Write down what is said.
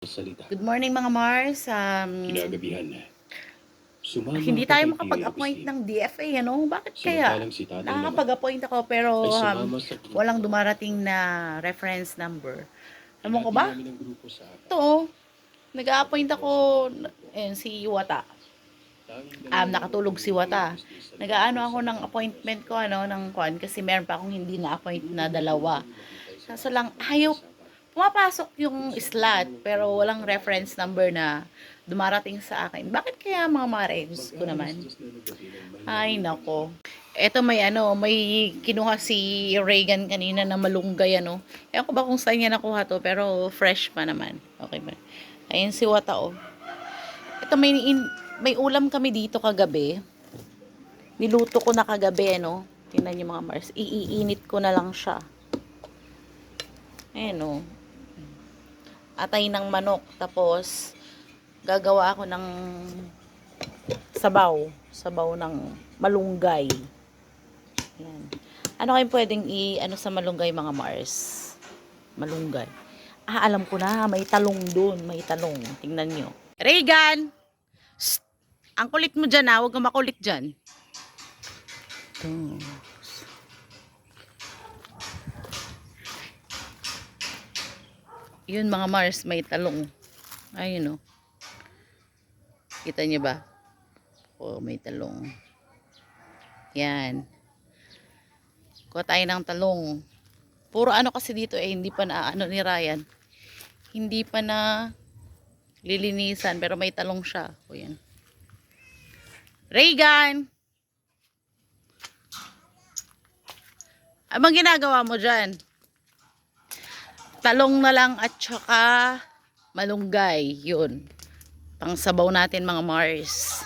Salita. Good morning mga Mars. Kinagabihan na. Sumama Hindi ka tayo kay Pia makapag-appoint Agustin. ng DFA, ano? Bakit kaya? Samantalang si tatay naman Nakakapag-appoint ako pero ay sumama sa grupo. walang dumarating na reference number. Alam ko Hinati ba? namin ang grupo sa apat. Ito, nag-a-appoint ako, si Wata. Tanging dalawa Nakatulog si Wata. sa Nag-aano ako ng appointment ko, ng kwan, kasi meron pa akong hindi na-appoint na dalawa. Kaso lang, pumapasok yung slot, pero walang reference number na dumarating sa akin. Bakit kaya mga Marens ko naman? Ay, nako. Eto may kinuha si Reagan kanina na malunggay, ano. Ewan ko ba kung saan niya nakuha to, pero fresh pa naman. Okay ba? Ayun si Wata, oh. Ito may ulam kami dito kagabi. Niluto ko na kagabi, no. Tingnan niyo mga Mars. Iinit ko na lang siya. Ayan, oh. Atay ng manok, tapos gagawa ako ng sabaw ng malunggay. Ayan. Ano kayong pwedeng sa malunggay mga Mars? Malunggay. Alam ko na, may talong dun, may talong. Tingnan nyo. Reagan! Shh! Ang kulit mo dyan, huwag kang makulit dyan. Ito. Yun mga Mars, may talong. Ayun, oh. Kita niyo ba? Oh, may talong. Yan. Kuha tayo ng talong. Puro ano kasi dito hindi pa na ni Ryan. Hindi pa na lilinisan pero may talong siya. O yan. Reagan! Anong ginagawa mo dyan? Talong na lang at saka malunggay. Yun. Pang sabaw natin mga Mars.